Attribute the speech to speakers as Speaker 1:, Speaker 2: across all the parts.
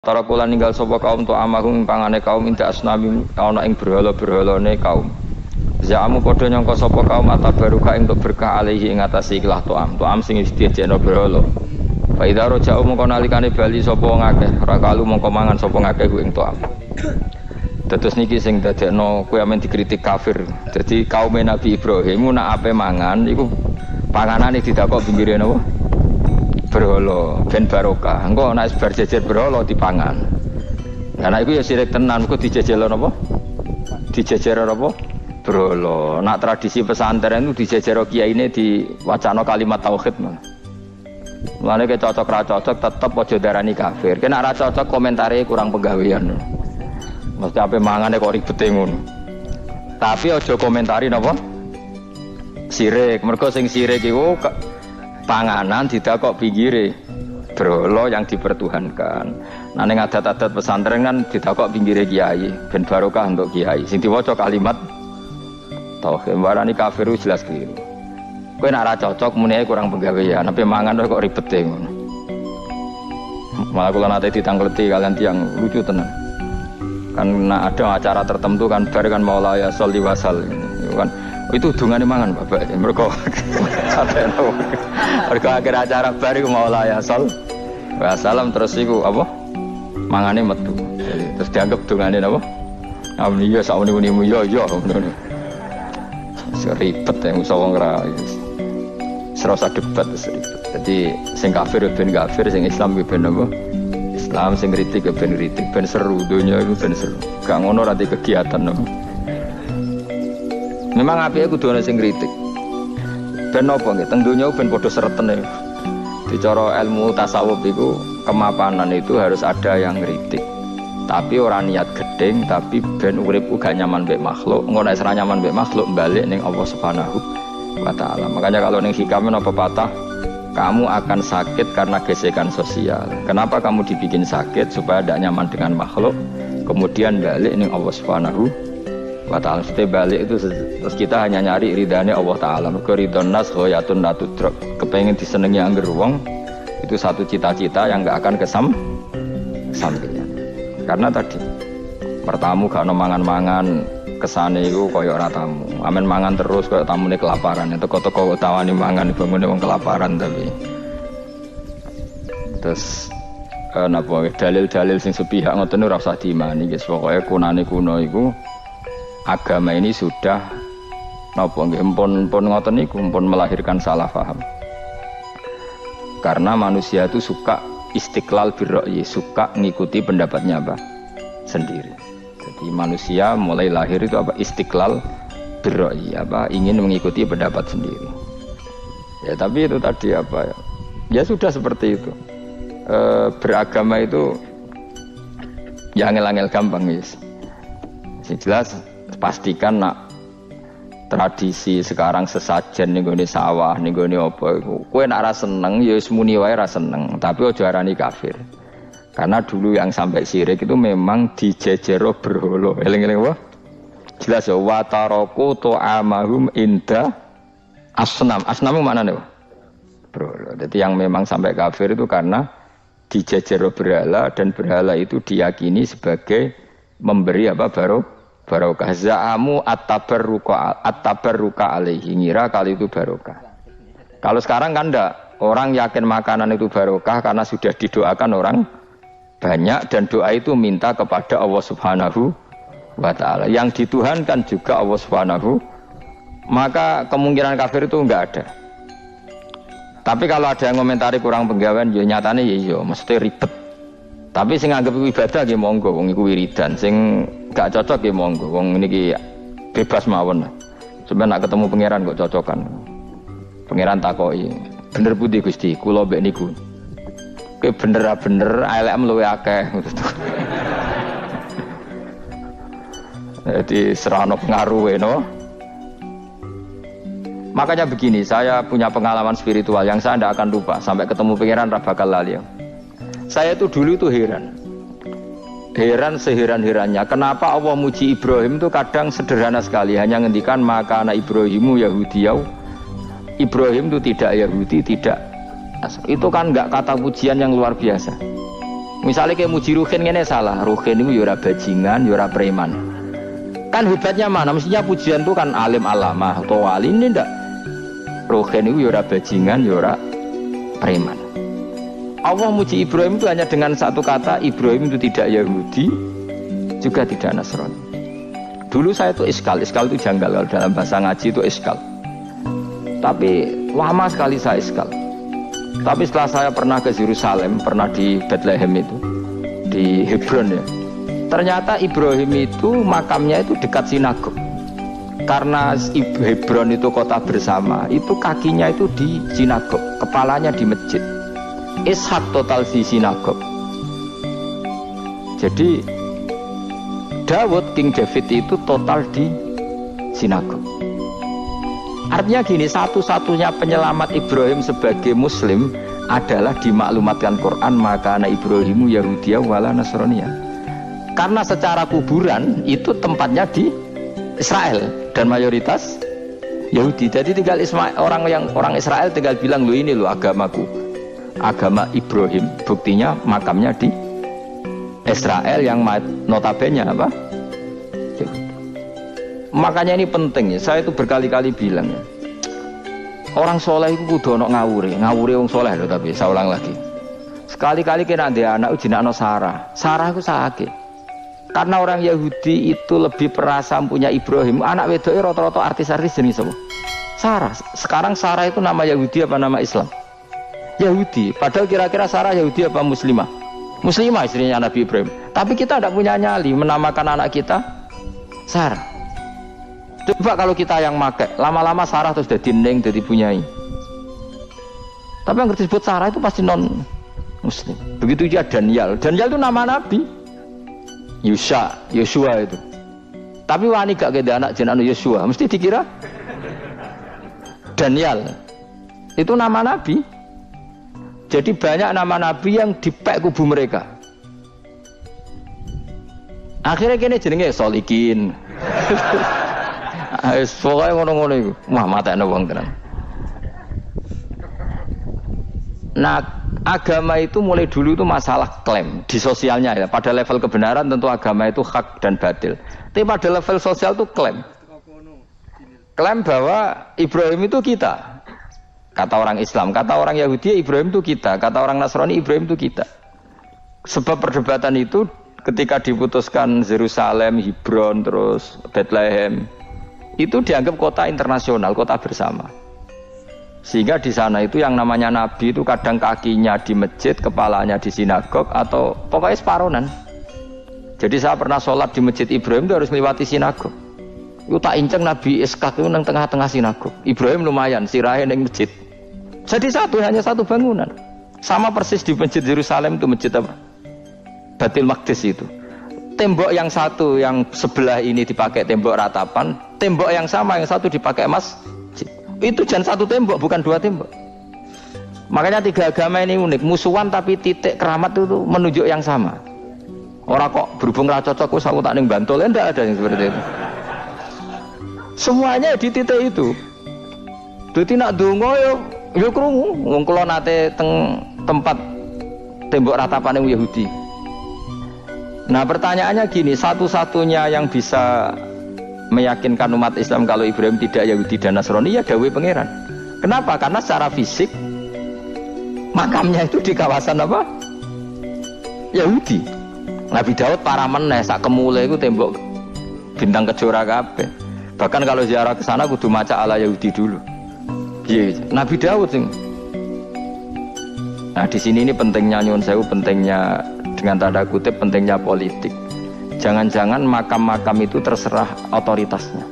Speaker 1: Tara kula ninggal sapa kaum tu amahum pangane kaum inda asnami ana ing berhala-berhalane kaum. Zaamu padha nyangka sapa kaum atabaruka ing berkah alaihi ing atase ikhlas tuam sing disediakno berhala. Fa idza raja'u mongko nalikane bali sapa ngakeh, rakalu mongko mangan sapa ngakeh ku ing tuam. Terus niki sing dadekno kowe amen dikritik kafir. Jadi kaum Nabi Ibrahim nak ape mangan iku panganane didakok pinggire napa? Berhala ben barokah. Engko nek bar jejer berhala dipangan. Karena iku ya sirik tenan, engko dijejelo napa? Dijejero napa? Berhala. Nak tradisi pesantren itu dijejero kiyaine diwacana kalimat tauhid malah. Mulane ke cocok ra cocok tetep aja darani kafir. Kena ra cocok komentare kurang penggawean. Mesti ape mangane kok ribete ngono. Tapi aja komentari napa? Sirik. Mergo sing sirik iku panganan tidak kok pinggire berhala yang dipertuhankan. Nah ning adat-adat pesantren kan tidak kok pinggire kiai, ben barokah untuk kiai. Sing diwaca kalimat tauhid warani kafir jelas keliru. Kowe nek ora cocok muni kurang penggawean, tapi mangan kok ribete ngono. Malah kula nate ditangleti kalian tiang lucu tenan. Karena ada acara tertentu kan bar kan maulaya sholli wasal kan itu dungane mangan bapak mergo mergo akhir acara bar iku maulaya shol wassalam terus iku apa mangane metu terus dianggap dungane napa amni ya sauni-unimu ya ngono ribet ya usah wong ra serasa debat ribet. Jadi sing kafir ben kafir, sing Islam ben apa Islam, sing kritik ben kritik, ben seru donya iku ben seru. Gak ngono ra kegiatan no. Memang apike kudu ana sing kritik. Ben napa nggih teng donya ben padha seretene. Dicara ilmu tasawuf iku kemapanan itu harus ada yang kritik. Tapi ora niat gedeng, tapi ben urip uga nyaman mbek makhluk. Engko nek ora nyaman mbek makhluk balik ning Allah Subhanahu wa taala. Makanya kalau ning hikam apa patah kamu akan sakit karena gesekan sosial. Kenapa kamu dibikin sakit? Supaya tidak nyaman dengan makhluk. Kemudian balik ning Allah Subhanahu wa ta'ala. Setelah balik itu terus kita hanya nyari ridhanya Allah Ta'ala. Mereka ridhon nas khoyatun natudrok. Kepengen disenengi angger wong itu satu cita-cita yang gak akan kesampaian. Karena tadi pertamu gak ada mangan-mangan kesane itu koyok ratamu. Amin mangan terus koyok tamune kelaparan. Teko-teko tawani mangan bangunnya wong kelaparan tapi. Terus napa dalil-dalil sing sepihak ngoten ora usah diimani guys. Pokoke kunane kuno iku agama ini sudah napa nggih pun ngoten niku pun melahirkan salah paham. Karena manusia itu suka istiqlal birra'yi, suka ngikuti pendapatnya apa? Sendiri. Jadi manusia mulai lahir itu apa? Istiqlal birra'yi, apa? Ingin mengikuti pendapat sendiri. Ya tapi itu tadi apa ya? Ya sudah seperti itu. Beragama itu ya angel-angel gampang guys. Jelas pastikan nak tradisi sekarang sesajen ning gone sawah ning gone apa iku kowe nek ora seneng ya wis muni wae ora seneng tapi aja arani kafir karena dulu yang sampai syirik itu memang dijejero berhala eling-eling apa jelas ya wa taraku tu'amahum inda asnam maknane berhala. Jadi yang memang sampai kafir itu karena dijejero berhala dan berhala itu diyakini sebagai memberi apa barokah. Za'amu at-tabarruka alaihi, ngira kali itu barokah. Kalau sekarang kan enggak, orang yakin makanan itu barokah karena sudah didoakan orang banyak dan doa itu minta kepada Allah Subhanahu wa taala. Yang dituhankan juga Allah Subhanahu, maka kemungkinan kafir itu enggak ada. Tapi kalau ada yang komentari kurang penggawean ya nyatane ya iya, mesti ribet. Tapi sing anggap ibadah nggih monggo, wong iku wiridan. Sing gak cocok nggih monggo, wong niki bebas mawon. Sampeyan nak ketemu pangeran kok cocokan. Pangeran takoki, bener pundi Gusti? Kula mbek niku. Kowe bener elekmu luwih akeh. Jadi serana pengaruh no. Makanya begini, saya punya pengalaman spiritual yang saya tidak akan lupa sampai ketemu pangeran ra bakal lali. Saya tuh dulu tuh heran seheran-herannya kenapa Allah muji Ibrahim itu kadang sederhana sekali hanya ngendikan maka anak Ibrahimu Yahudiyau. Ibrahim itu tidak Yahudi, tidak itu kan enggak kata pujian yang luar biasa. Misalnya kayak muji Ruhin ini salah. Ruhin itu yura bajingan, yura preman. Kan hebatnya mana? Mestinya pujian itu kan alim alamah atau wali, ini ndak. Ruhin itu yura bajingan, yura preman. Allah muji Ibrahim itu hanya dengan satu kata, Ibrahim itu tidak Yahudi, juga tidak Nasrani. Dulu saya itu iskal itu janggal, kalau dalam bahasa ngaji itu iskal. Tapi lama sekali saya iskal. Tapi setelah saya pernah ke Yerusalem, pernah di Bethlehem itu, di Hebron ya. Ternyata Ibrahim itu makamnya itu dekat sinagog. Karena Hebron itu kota bersama, itu kakinya itu di sinagog, kepalanya di masjid. Ishak total di sinagog. Jadi King David itu total di sinagog. Artinya gini, satu-satunya penyelamat Ibrahim sebagai Muslim adalah dimaklumatkan Quran, maka anak Ibrahimu Yahudiyah wala Nasraniyah. Karena secara kuburan itu tempatnya di Israel dan mayoritas Yahudi. Jadi tinggal orang Israel tinggal bilang, lo ini lo agamaku, agama Ibrahim. Buktinya makamnya di Israel yang notabene apa? Makanya ini penting ya. Saya itu berkali-kali bilang ya. Orang soleh itu kudu ono ngawure wong soleh loh, tapi saya ulang lagi. Sekali-kali kena dia anak jinakno Sarah. Sarah itu sakit. Karena orang Yahudi itu lebih perasa punya Ibrahim. Anak wedoknya rata-rata artis-artis jenis apa? Sarah. Sekarang Sarah itu nama Yahudi apa nama Islam? Yahudi. Padahal kira-kira Sarah Yahudi apa Muslimah? Muslimah istrinya Nabi Ibrahim. Tapi kita tidak punya nyali menamakan anak kita Sarah. Coba kalau kita yang make, lama-lama Sarah terus jadi neng, jadi punyai. Tapi yang disebut Sarah itu pasti non Muslim. Begitu juga Daniel. Daniel itu nama Nabi. Yosua itu. Tapi wani gak ada anak jenenge Yosua, mesti dikira Daniel. Itu nama Nabi. Jadi banyak nama Nabi yang dipek kubu mereka. Akhirnya kene jenenge Solikin. Pokoknya ngono-ngono itu. Wah, matekno wong tenan. Nah, agama itu mulai dulu itu masalah klaim di sosialnya ya. Pada level kebenaran tentu agama itu hak dan batil. Tapi pada level sosial itu klaim. Klaim bahwa Ibrahim itu kita. Kata orang Islam, kata orang Yahudi Ibrahim itu kita, kata orang Nasrani Ibrahim itu kita. Sebab perdebatan itu ketika diputuskan Yerusalem, Hebron, terus Bethlehem, itu dianggap kota internasional, kota bersama. Sehingga di sana itu yang namanya Nabi itu kadang kakinya di masjid, kepalanya di sinagog, atau pokoknya separonan. Jadi saya pernah sholat di masjid Ibrahim itu harus melewati sinagog. Itu tak inceng Nabi Ishak itu nang tengah-tengah sinagog. Ibrahim lumayan, sirahe nang masjid. Jadi hanya satu bangunan. Sama persis di masjid Yerusalem itu masjid apa? Baitul Maqdis itu. Tembok yang satu yang sebelah ini dipakai tembok ratapan, tembok yang sama yang satu dipakai masjid. Itu jangan satu tembok, bukan dua tembok. Makanya tiga agama ini unik, musuhan tapi titik keramat itu menunjuk yang sama. Orang kok berhubung ra cocok wis aku tak ning Bantul, enggak ada yang seperti itu. Semuanya di titik itu. Dadi nak donga yo krungu wong kula nate teng tempat tembok ratapan yang Yahudi. Nah pertanyaannya gini, satu-satunya yang bisa meyakinkan umat Islam kalau Ibrahim tidak Yahudi dan Nasrani ya dawuh pangeran. Kenapa? Karena secara fisik makamnya itu di kawasan apa? Yahudi. Nabi Daud para meneh sak kemule iku tembok bintang kejora kabeh. Bahkan kalau ziarah ke sana kudu maca ala Yahudi dulu. Piye? Nabi Daud sing. Nah di sini ini pentingnya nyuwun sewu, pentingnya dengan tanda kutip pentingnya politik. Jangan-jangan makam-makam itu terserah otoritasnya.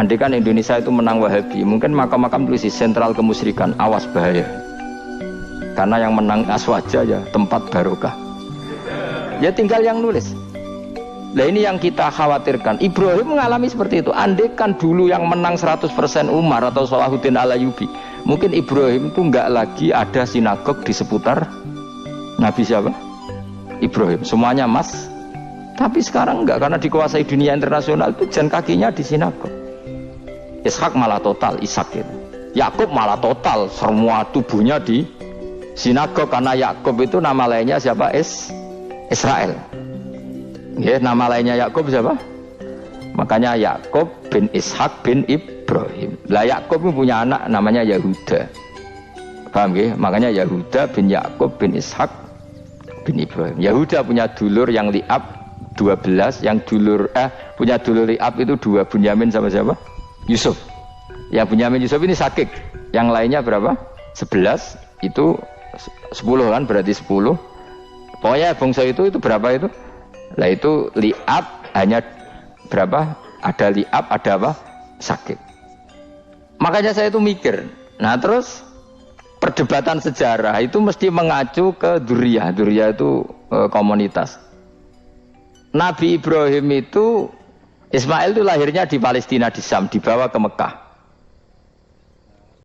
Speaker 1: Andai kan Indonesia itu menang Wahabi, mungkin makam-makam tulis sentral kemusyrikan, awas bahaya. Karena yang menang Aswaja ya tempat barokah. Ya tinggal yang nulis. Nah ini yang kita khawatirkan. Ibrahim mengalami seperti itu. Andai kan dulu yang menang 100% Umar atau Salahuddin Al-Ayyubi, mungkin Ibrahim itu enggak lagi ada sinagog di seputar Nabi siapa? Ibrahim. Semuanya mas. Tapi sekarang enggak, karena dikuasai dunia internasional itu jan kakinya di sinagog. Ishak malah total Ishak itu. Yakub malah total semua tubuhnya di Sinagog karena Yakub itu nama lainnya siapa? Israel. Ya, nama lainnya Yakub siapa? Makanya Yakub bin Ishak bin Ibrahim. Lah Yakub punya anak namanya Yahuda. Paham ya? Makanya Yahuda bin Yakub bin Ishak bin Ibrahim. Yahuda punya dulur yang liab 12, yang punya dulur liab itu 2, Bunyamin sama siapa? Yusuf. Yang Bunyamin Yusuf ini sakit. Yang lainnya berapa? 11. Itu 10 kan, berarti 10. Pokoknya bangsa itu berapa itu? Lah itu liab hanya berapa? Ada liab, ada apa? Sakit. Makanya saya itu mikir. Nah terus perdebatan sejarah itu mesti mengacu ke Duriyah. Duriyah itu komunitas. Nabi Ibrahim itu, Ismail itu lahirnya di Palestina, di Syam, dibawa ke Mekah.